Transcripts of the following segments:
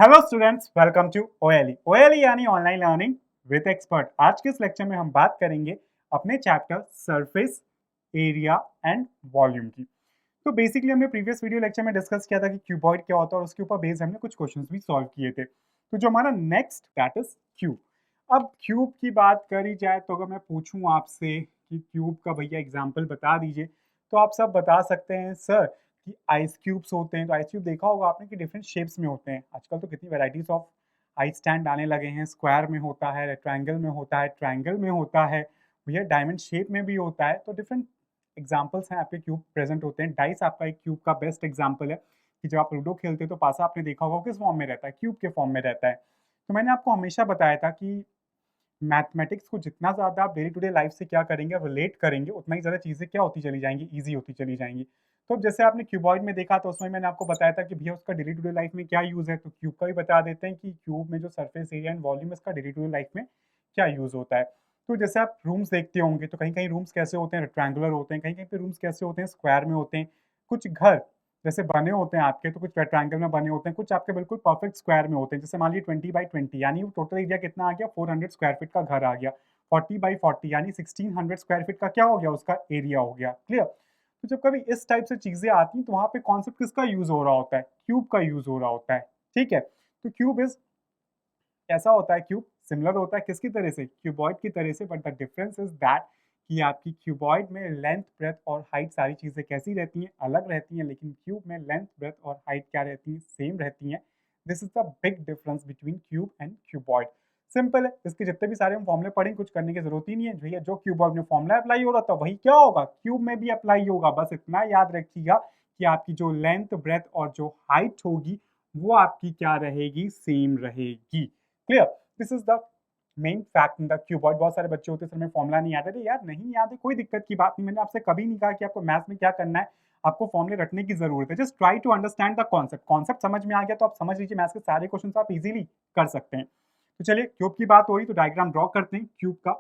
Hello students, welcome to OLE. OLE यानी online learning with expert. आज के इस लेक्चर में हम बात करेंगे अपने chapter surface area and volume की। तो बेसिकली हमने प्रीवियस वीडियो लेक्चर में डिस्कस किया था कि क्यूबॉइड क्या होता है और उसके ऊपर बेस्ड हमने कुछ क्वेश्चंस भी सॉल्व किए थे। तो जो हमारा नेक्स्ट दैट इज क्यूब। अब क्यूब की बात करी जाए तो अगर मैं पूछूं आपसे कि क्यूब का भैया एग्जाम्पल बता दीजिए, तो आप सब बता सकते हैं सर कि आइस क्यूब्स होते हैं। तो आइस क्यूब देखा होगा आपने कि डिफरेंट शेप्स में होते हैं। आजकल तो कितनी वैराइटीज ऑफ आइस स्टैंड आने लगे हैं। स्क्वायर में होता है, रेक्टेंगल में होता है, ट्रायंगल में होता है, भैया डायमंड शेप में भी होता है। तो डिफरेंट एग्जाम्पल्स हैं आपके क्यूब प्रेजेंट होते हैं। डाइस आपका एक क्यूब का बेस्ट एग्जाम्पल है कि जब आप लूडो खेलते हो तो पासा आपने देखा होगा किस फॉर्म में रहता है, क्यूब के फॉर्म में रहता है। तो मैंने आपको हमेशा बताया था कि मैथमेटिक्स को जितना ज़्यादा आप डेली टू डे लाइफ से क्या करेंगे, रिलेट करेंगे, उतना ही ज़्यादा चीज़ें क्या होती चली जाएंगी, ईजी होती चली जाएंगी। तो अब जैसे आपने क्यूबॉइड में देखा तो उसमें मैंने आपको बताया था कि भैया उसका डेली टू डे लाइफ में क्या यूज़ है। तो क्यूब का भी बता देते हैं कि क्यूब में जो सरफेस एरिया एंड वॉल्यूम इसका डेली टू डे लाइफ में क्या यूज़ होता है। तो जैसे आप रूम्स देखते होंगे तो कहीं कहीं रूम्स कैसे होते हैं, रेक्टेंगुलर होते हैं, कहीं कहीं पे रूम्स कैसे होते हैं, स्क्वायर में होते हैं। कुछ घर जैसे बने होते हैं आपके तो कुछ रेक्टेंगल में बने होते हैं, कुछ आपके बिल्कुल परफेक्ट स्क्वायर में होते हैं। जैसे मान लीजिए 20 बाई 20 यानी टोटल एरिया कितना आ गया, 400 स्क्वायर फीट का घर आ गया। 40 बाई 40 यानी 1600 स्क्वायर फीट का क्या हो गया, उसका एरिया हो गया। क्लियर। तो जब कभी इस टाइप से चीजें आती हैं तो वहां पे कॉन्सेप्ट किसका यूज हो रहा होता है, क्यूब का यूज हो रहा होता है। ठीक है। तो क्यूब इज कैसा होता है, क्यूब सिमिलर होता है किसकी तरह से, क्यूबॉइड की तरह से। But the difference is that कि आपकी क्यूबॉइड में लेंथ, ब्रेथ और हाइट सारी चीजें कैसी रहती हैं, अलग रहती हैं। लेकिन क्यूब में लेंथ, ब्रेथ और हाइट क्या रहती हैं, सेम रहती हैं। This is the big difference between cube and cuboid. Simple है, इसके जितने भी सारे हम फॉर्मूले पढ़ें कुछ करने की जरूरत ही नहीं है। भैया जो क्यूबॉइड में फॉर्मूला अप्लाई हो रहा था वही क्या होगा, क्यूब में भी अप्लाई होगा। बस इतना याद रखिएगा कि आपकी जो लेंथ, ब्रेथ और जो हाइट होगी वो आपकी क्या रहेगी, सेम रहेगी। Clear. This is the main fact in the cuboid. बहुत सारे बच्चे होते हैं सर में फॉर्मुला नहीं याद है। यार नहीं याद है कोई दिक्कत की बात नहीं। मैंने आपसे कभी नहीं कहा कि आपको मैथ्स में क्या करना है, आपको फॉर्मुले रटने की जरूरत है। Just try to understand the concept. Concept समझ में आ गया तो आप समझ लीजिए मैथ्स के सारे क्वेश्चन आप इजीली कर सकते हैं। तो चलिए क्यूब की बात हो रही तो डायग्राम ड्रॉ करते हैं क्यूब का।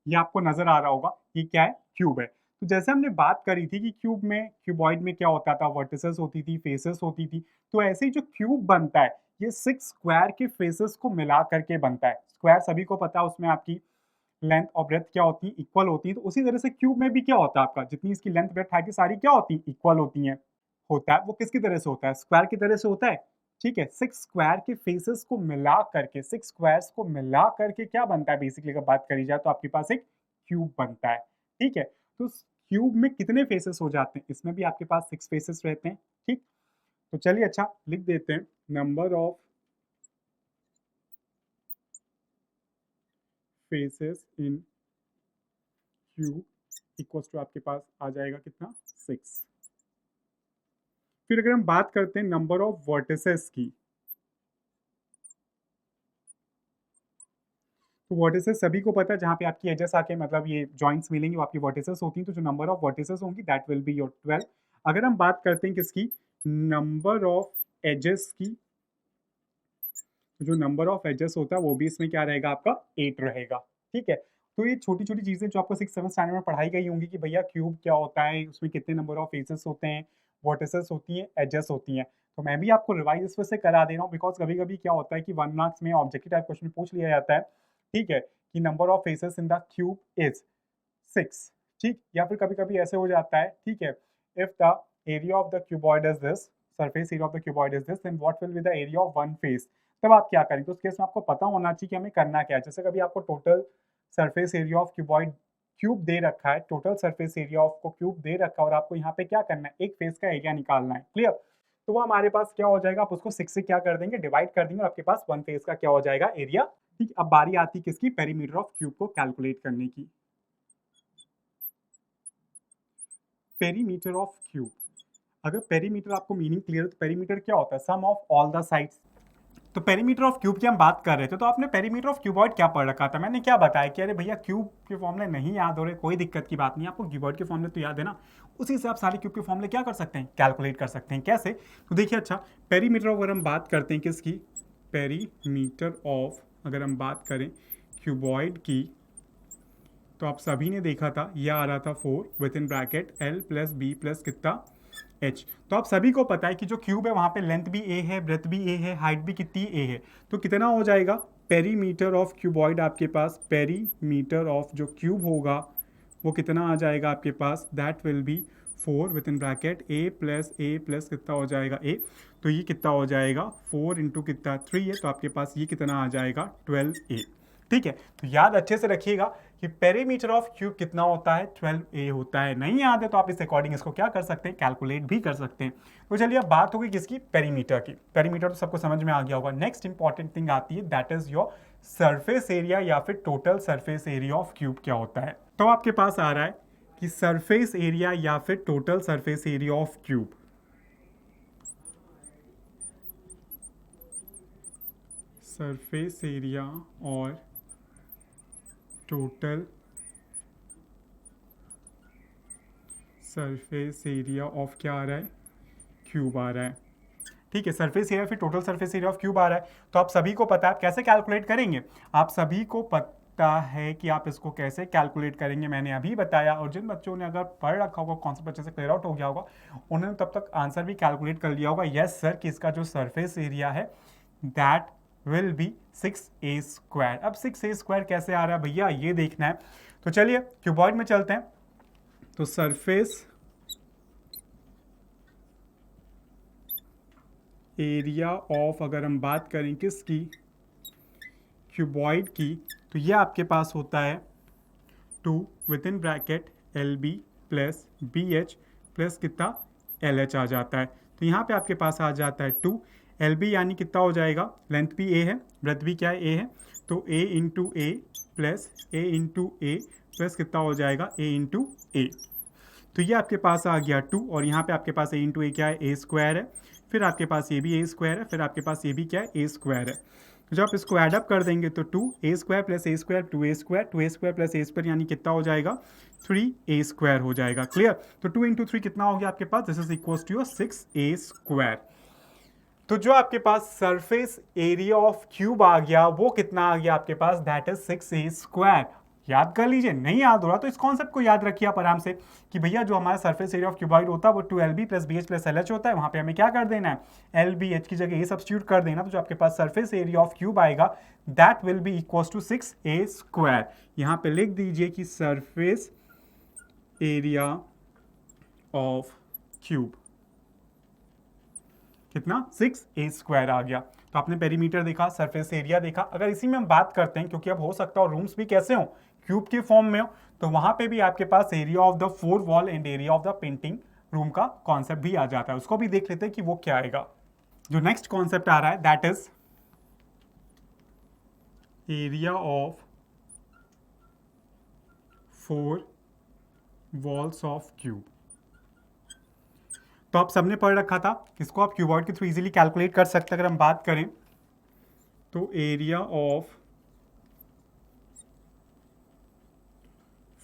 ये आपको नजर आ रहा होगा ये क्या है, क्यूब है। तो जैसे हमने बात करी थी कि क्यूब में, क्यूबॉइड में क्या होता था, वर्टिसेस होती थी, फेसेस होती थी। तो ऐसे ही जो क्यूब बनता है ये 6 स्क्वायर के फेसेस को मिला करके बनता है। स्क्वायर सभी को पता है उसमें आपकी लेंथ और ब्रेथ क्या होती है, इक्वल होती है। तो उसी तरह से क्यूब में भी क्या होता है आपका, जितनी इसकी लेंथ, ब्रेथ, हाइट सारी क्या होती है, इक्वल होती है। होता है वो किसकी तरह से होता है, स्क्वायर की तरह से होता है। ठीक है। 6 स्क्वायर के फेसेस को मिला करके, 6 स्क्वायर्स को मिला करके क्या बनता है, बेसिकली अगर बात करी जाए तो आपके पास एक क्यूब बनता है। ठीक है। तो क्यूब में कितने फेसेस हो जाते हैं, इसमें भी आपके पास 6 फेसेस रहते हैं। ठीक। तो चलिए अच्छा लिख देते हैं, number of faces in cube equals to आपके पास आ जाएगा कितना, 6। फिर अगर हम बात करते हैं नंबर ऑफ वर्टिसेस की, तो वर्टिसेस सभी को पता है जहाँ पे आपकी एजेस आके मतलब ये जॉइंट्स मिलेंगे वो आपकी वर्टिसेस होती हैं। तो जो नंबर ऑफ वर्टिसेस होंगी दैट विल बी योर 12। अगर हम बात करते हैं किसकी, नंबर ऑफ एजेस की, तो जो नंबर ऑफ एजेस होता है वो भी इसमें क्या रहेगा आपका, 8 रहेगा। ठीक है। तो ये छोटी छोटी चीजें जो आपको 6 7 स्टैंडर्ड में पढ़ाई गई होंगी कि भैया क्यूब क्या होता है, उसमें कितने नंबर ऑफ फेसेस होते हैं, वर्टिसेस होती हैं, एजेस होती हैं। तो मैं भी आपको रिवाइज इस वजह से करा दे रहा हूँ बिकॉज कभी कभी क्या होता है कि 1 मार्क्स में ऑब्जेक्टिव टाइप क्वेश्चन पूछ लिया जाता है। ठीक है। कि number of faces in the cube is 6। ठीक। या फिर कभी कभी ऐसे हो जाता है, ठीक है, if the area of the cuboid is this, surface area of the cuboid is this, then what will be the area of one face. तब आप क्या करेंगे, तो उस केस में आपको पता होना चाहिए कि हमें करना क्या है। जैसे कभी आपको total surface area of cuboid cube दे रखा है, टोटल सरफेस एरिया ऑफ को क्यूब दे रखा है और आपको यहाँ पे क्या करना है, एक फेस का एरिया निकालना है। क्लियर। तो वो हमारे पास क्या हो जाएगा, आप उसको 6 से क्या कर देंगे, डिवाइड कर देंगे और आपके पास वन फेस का क्या हो जाएगा, एरिया। ठीक। अब बारी आती किसकी, पेरीमीटर ऑफ क्यूब को कैलकुलेट करने की। पेरीमीटर ऑफ क्यूब, अगर पेरीमीटर आपको मीनिंग क्लियर है तो पेरीमीटर क्या होता है, सम ऑफ ऑल द साइड्स। तो पेरीमीटर ऑफ क्यूब की हम बात कर रहे थे, तो आपने पेरीमीटर ऑफ क्यूबॉइड क्या पढ़ रखा था, मैंने क्या बताया कि अरे भैया क्यूब के फॉर्मूले नहीं याद हो रहे, कोई दिक्कत की बात नहीं, आपको क्यूबॉइड के फॉर्मूले तो याद है ना, उसी से आप सारे क्यूब के फॉर्मूले क्या कर सकते हैं, कैलकुलेट कर सकते हैं। कैसे, तो देखिए अच्छा, पेरीमीटर अगर हम बात करते हैं किसकी, पेरीमीटर ऑफ, अगर हम बात करें क्यूबॉइड की, तो आप सभी ने देखा था यह आ रहा था 4 with in bracket L plus B plus कितना H। तो आप सभी को पता है कि जो क्यूब है वहाँ पे लेंथ भी A है, ब्रेथ भी A है, हाइट भी कितनी A है। तो कितना हो जाएगा पेरीमीटर ऑफ क्यूबॉइड आपके पास, पेरीमीटर ऑफ जो क्यूब होगा वो कितना आ जाएगा आपके पास, that will be 4 with in bracket A plus कितना हो जाएगा A। तो ये कितना हो जाएगा 4 इंटू कितना 3 है, तो आपके पास ये कितना आ जाएगा 12A। ठीक है, तो याद अच्छे से रखिएगा कि पेरीमीटर ऑफ क्यूब कितना होता है 12A होता है। नहीं याद है तो आप इस अकॉर्डिंग इसको क्या कर सकते हैं, कैलकुलेट भी कर सकते हैं। तो चलिए अब बात होगी किसकी, पेरीमीटर की। पेरीमीटर तो सबको समझ में आ गया होगा। नेक्स्ट इंपॉर्टेंट थिंग आती है that is your surface area या फिर total surface area of cube क्या होता है। तो आपके पास आ रहा है कि सरफेस एरिया या फिर total surface area of cube, surface area और टोटल सरफेस एरिया ऑफ क्या आ रहा है, क्यूब आ रहा है। ठीक है, सरफेस एरिया फिर total surface area of cube आ रहा है। तो आप सभी को पता है आप कैसे कैलकुलेट करेंगे, आप सभी को पता है कि आप इसको कैसे कैलकुलेट करेंगे, मैंने अभी बताया। और जिन बच्चों ने अगर पढ़ रखा होगा, कॉन्सेप्ट अच्छे से क्लियर आउट हो गया होगा, उन्होंने तब तक आंसर भी कैलकुलेट कर लिया होगा। यस सर, कि इसका जो सरफेस एरिया है दैट विल बी 6A²। अब 6A² कैसे आ रहा है भैया, ये देखना है। तो चलिए क्यूबॉइड में चलते हैं। तो सरफेस एरिया ऑफ, अगर हम बात करें किसकी, क्यूबॉइड की, तो ये आपके पास होता है 2 with in bracket LB plus BH plus कितना LH आ जाता है। तो यहाँ पे आपके पास आ जाता है 2 LB, यानी कितना हो जाएगा, लेंथ भी A है, ब्रेथ भी क्या है A है, तो A into A plus A into A plus कितना हो जाएगा A इंटू A। तो ये आपके पास आ गया 2, और यहाँ पे आपके पास A इंटू A क्या है, A² है, फिर आपके पास ये भी A² है, फिर आपके पास ये भी क्या है, A² है। तो जब आप इसको एडअप कर देंगे तो 2A² plus A² 2A² plus A², यानी कितना हो जाएगा 3A² हो जाएगा। क्लियर। तो 2 इंटू 3 कितना हो गया आपके पास, this is equal to your 6A²। तो जो आपके पास सरफेस एरिया ऑफ क्यूब आ गया वो कितना आ गया आपके पास, दैट इज 6A²। याद कर लीजिए, नहीं याद हो रहा तो इस कॉन्सेप्ट को याद रखिए आप आराम से कि भैया जो हमारा सरफेस एरिया ऑफ क्यूबॉइड होता है वो 2LB plus BH plus LH होता है। वहां पे हमें क्या कर देना है, LBH की जगह ये सब्स्टिट्यूट कर देना। तो जो आपके पास सरफेस एरिया ऑफ क्यूब आएगा that will be equal to 6A²। यहां पे लिख दीजिए कि सरफेस एरिया ऑफ क्यूब कितना, 6A² आ गया। तो आपने पेरीमीटर देखा, सरफेस एरिया देखा। अगर इसी में हम बात करते हैं, क्योंकि अब हो सकता है रूम्स भी कैसे हो, क्यूब के फॉर्म में हो, तो वहां पे भी आपके पास area of the 4 wall and area of the painting room का कॉन्सेप्ट भी आ जाता है। उसको भी देख लेते हैं कि वो क्या आएगा। जो नेक्स्ट कॉन्सेप्ट आ रहा है that is area of 4 walls of cube. तो आप सबने पढ़ रखा था, इसको आप क्यूबॉइड के थ्रू इजीली कैलकुलेट कर सकते हैं। अगर हम बात करें तो area of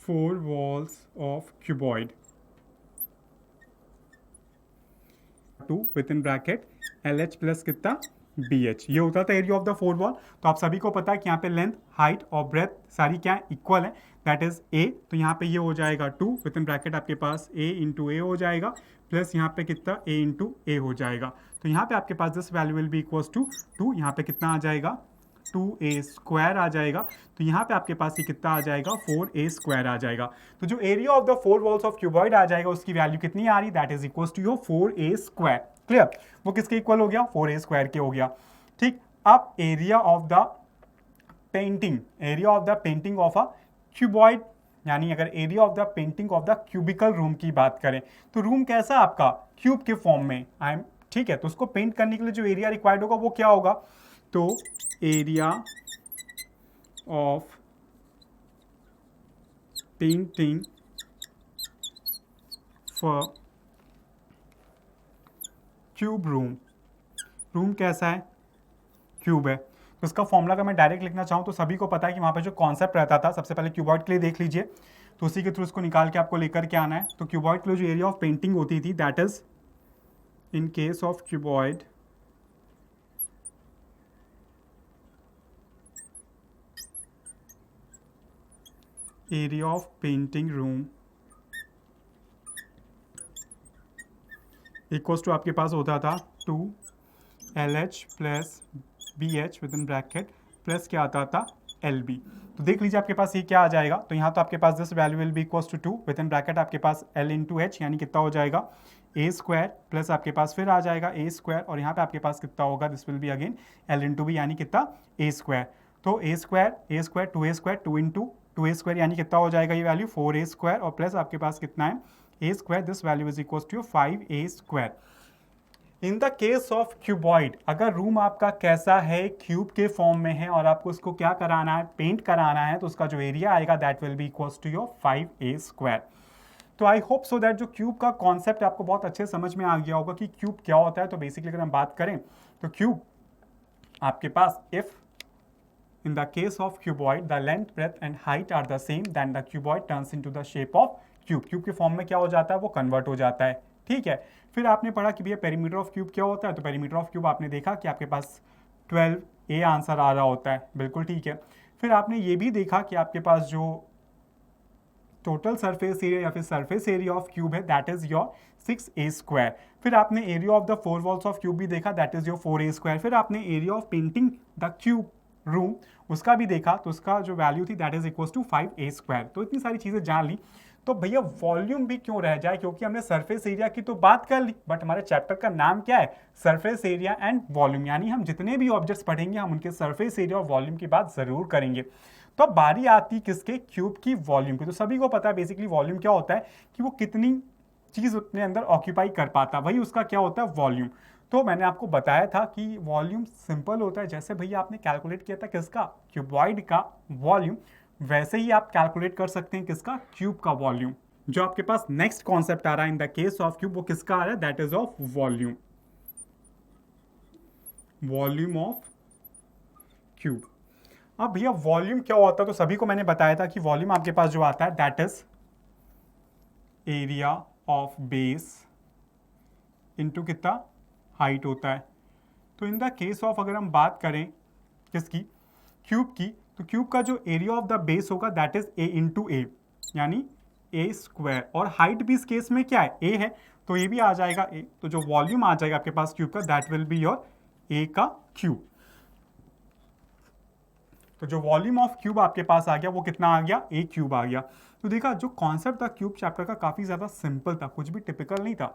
4 walls of cuboid 2 with in bracket LH plus कितना BH, ये होता था एरिया ऑफ द 4 वॉल। तो आप सभी को पता है कि यहाँ पे लेंथ, हाइट और ब्रेथ सारी क्या इक्वल है, दैट इज A। तो यहाँ पे ये हो जाएगा 2 विद इन ब्रैकेट आपके पास A इंटू A हो जाएगा, प्लस यहाँ पे कितना A इंटू A हो जाएगा। तो यहाँ पे आपके पास this value will be equals to 2, यहाँ पे कितना आ जाएगा 2A² आ जाएगा। तो यहाँ पे आपके पास ये कितना आ जाएगा 4A² आ जाएगा। तो जो area of the 4 walls of cuboid आ जाएगा उसकी वैल्यू कितनी आ रही, that is equal to your 4A²। Clear, वो किसके इक्वल हो गया, 4A² के हो गया। ठीक, अब area of the painting, area of the painting of a cuboid, यानी अगर area of the painting of the cubical room की बात करें तो रूम कैसा आपका क्यूब के फॉर्म में ठीक है। तो उसको पेंट करने के लिए जो एरिया रिक्वायर्ड होगा वो क्या होगा, तो area of painting for cube room, room कैसा है, क्यूब है। तो इसका फॉर्मूला अगर मैं डायरेक्ट लिखना चाहूँ तो सभी को पता है कि वहाँ पे जो कॉन्सेप्ट रहता था, सबसे पहले क्यूबॉइड के लिए देख लीजिए, तो उसी के थ्रू इसको निकाल के आपको लेकर के आना है। तो क्यूबॉइड के लिए जो एरिया ऑफ पेंटिंग होती थी that is in case of cuboid area of painting room equals to आपके पास होता था 2LH plus BH with in bracket plus क्या आता था LB। तो देख लीजिए आपके पास ये क्या आ जाएगा, तो यहाँ तो आपके पास this value will be equals to 2 with in bracket आपके पास L इंटू एच, यानी कितना हो जाएगा ए स्क्वायर प्लस आपके पास फिर आ जाएगा ए स्क्वायर, और यहाँ पे आपके पास कितना होगा, this will be again L into B, यानी कितना ए स्क्वायर। तो A square 2A square 2 into 2A square, यानी कितना हो जाएगा ये वैल्यू 4A स्क्वायर, और प्लस आपके पास कितना है A square, this value is equals to 5A square. In the case of cuboid, अगर रूम आपका कैसा है, क्यूब के फॉर्म में है और आपको उसको क्या कराना है, पेंट कराना है, तो उसका जो एरिया आएगा that will be equals to your 5A square. तो आई होप सो दैट जो क्यूब का कॉन्सेप्ट आपको बहुत अच्छे समझ में आ गया होगा कि क्यूब क्या होता है। तो बेसिकली अगर हम बात करें तो क्यूब आपके पास if in the case of cuboid the length breadth and height are the same then the cuboid turns into the shape of cube। Cube के फॉर्म में क्या हो जाता है, वो कन्वर्ट हो जाता है, ठीक है। फिर आपने पढ़ा कि भैया पेरीमीटर ऑफ क्यूब क्या होता है, तो पेरीमीटर ऑफ क्यूब आपने देखा कि आपके पास 12A आंसर आ रहा होता है, बिल्कुल ठीक है। फिर आपने ये भी देखा कि आपके पास जो टोटल सरफेस एरिया या फिर सरफेस एरिया ऑफ क्यूब है that is your 6A square. फिर आपने area of the 4 walls of cube भी देखा that is your 4A square. फिर आपने area of painting the cube room उसका भी देखा, तो उसका जो वैल्यू थी that is equal to 5A square. तो इतनी सारी चीज़ें जान ली, तो भैया वॉल्यूम भी क्यों रह जाए, क्योंकि हमने सरफेस एरिया की तो बात कर ली, बट हमारे चैप्टर का नाम क्या है, सरफेस एरिया एंड वॉल्यूम, यानी हम जितने भी ऑब्जेक्ट्स पढ़ेंगे हम उनके सरफेस एरिया और वॉल्यूम की बात जरूर करेंगे। तो अब बारी आती किसके, क्यूब की वॉल्यूम की। तो सभी को पता है बेसिकली वॉल्यूम क्या होता है कि वो कितनी चीज़ अपने अंदर ऑक्यूपाई कर पाता, वही उसका क्या होता है वॉल्यूम। तो मैंने आपको बताया था कि वॉल्यूम सिंपल होता है, जैसे भैया आपने कैलकुलेट किया था किसका, क्यूबॉइड का वॉल्यूम, वैसे ही आप कैलकुलेट कर सकते हैं किसका, क्यूब का वॉल्यूम। जो आपके पास नेक्स्ट कॉन्सेप्ट आ रहा है इन द केस ऑफ क्यूब, वो किसका आ रहा है, that is of volume, volume of cube. अब भैया वॉल्यूम क्या होता है, तो सभी को मैंने बताया था कि वॉल्यूम आपके पास जो आता है that is area of base into कितना हाइट होता है। तो इन द केस ऑफ अगर हम बात करें किसकी, क्यूब की, तो क्यूब का जो एरिया ऑफ द बेस होगा दैट इज ए इंटू ए, यानी ए स्क्वायर, और हाइट भी इस केस में क्या है, ए है, तो ये भी आ जाएगा ए। तो जो वॉल्यूम आ जाएगा आपके पास क्यूब का दैट विल बी योर ए का क्यूब। तो जो वॉल्यूम ऑफ क्यूब आपके पास आ गया वो कितना आ गया, ए क्यूब आ गया। तो देखा जो कॉन्सेप्ट था क्यूब चैप्टर का काफ़ी ज़्यादा सिंपल था, कुछ भी टिपिकल नहीं था,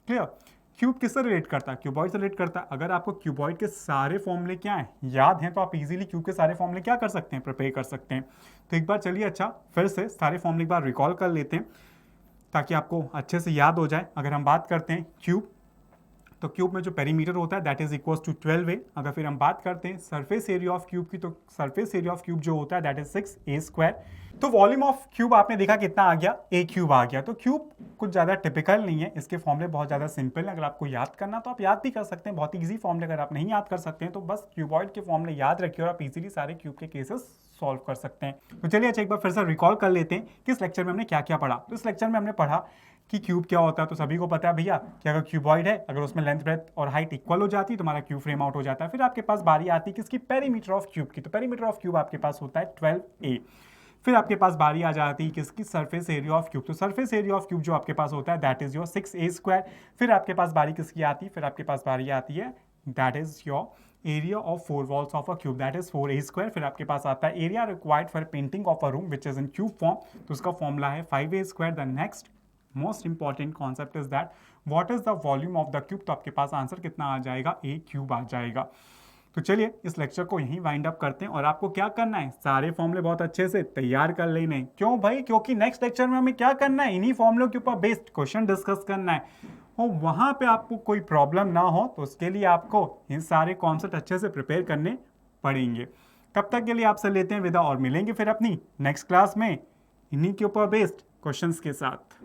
क्लियर। क्यूब किससे रिलेट करता है, क्यूबॉइड से रिलेट करता है। अगर आपको क्यूबॉइड के सारे फॉर्मूले क्या हैं याद हैं, तो आप इजीली क्यूब के सारे फॉर्मूले क्या कर सकते हैं, प्रिपेयर कर सकते हैं। तो एक बार चलिए अच्छा फिर से सारे फॉर्मूले एक बार रिकॉल कर लेते हैं ताकि आपको अच्छे से याद हो जाए। अगर हम बात करते हैं क्यूब, तो क्यूब में जो पेरीमीटर होता है that is equals to 12A। अगर फिर हम बात करते हैं सरफेस एरिया ऑफ क्यूब की, तो सरफेस एरिया ऑफ क्यूब जो होता है दैट इज 6A स्क्वायर। तो वॉल्यूम ऑफ क्यूब आपने देखा कितना आ गया, ए क्यूब आ गया। तो क्यूब कुछ ज़्यादा टिपिकल नहीं है, इसके फॉर्मूले बहुत ज़्यादा सिंपल है। अगर आपको याद करना तो आप याद भी कर सकते हैं, बहुत ही ईजी फॉर्मूले। अगर आप नहीं याद कर सकते हैं तो बस क्यूबॉइड के फॉर्मूले याद रखिए और आप इजीली सारे क्यूब के केसेस सॉल्व कर सकते हैं। तो चलिए अच्छा एक बार फिर से रिकॉल कर लेते हैं कि इस लेक्चर में हमने क्या क्या पढ़ा। तो इस लेक्चर में हमने पढ़ा कि क्यूब क्या होता है, तो सभी को पता है भैया कि अगर क्यूबॉइड है, अगर उसमें लेंथ ब्रेथ और हाइट इक्वल हो जाती है तो हमारा क्यूब फ्रेम आउट हो जाता है। फिर आपके पास बारी आती है किसकी, पेरीमीटर ऑफ क्यूब की। तो पेरीमीटर ऑफ क्यूब आपके पास होता है 12A। फिर आपके पास बारी आ जाती है किसकी, सरफेस एरिया ऑफ क्यूब। तो सरफेस एरिया ऑफ क्यूब जो आपके पास होता है that is your 6A square. फिर आपके पास बारी किसकी आती है, फिर आपके पास बारी आती है that is your area of 4 walls of a cube that is 4A square. फिर आपके पास आता है area required for painting of a room which is in cube form, तो उसका फॉर्मूला है 5A square. The next most important concept is that what is the volume of the cube. तो आपके पास answer कितना आ जाएगा, ए क्यूब आ जाएगा। तो चलिए इस लेक्चर को यहीं वाइंड अप करते हैं, और आपको क्या करना है, सारे फॉर्मूले बहुत अच्छे से तैयार कर लेने। क्यों भाई, क्योंकि नेक्स्ट लेक्चर में हमें क्या करना है, इन्हीं फॉर्मूलों के ऊपर बेस्ड क्वेश्चन डिस्कस करना है, और वहां पे आपको कोई प्रॉब्लम ना हो तो उसके लिए आपको इन सारे कॉन्सेप्ट अच्छे से प्रिपेयर करने पड़ेंगे। तब तक के लिए आपसे लेते हैं विदा, और मिलेंगे फिर अपनी नेक्स्ट क्लास में इन्हीं के ऊपर बेस्ड क्वेश्चंस के साथ।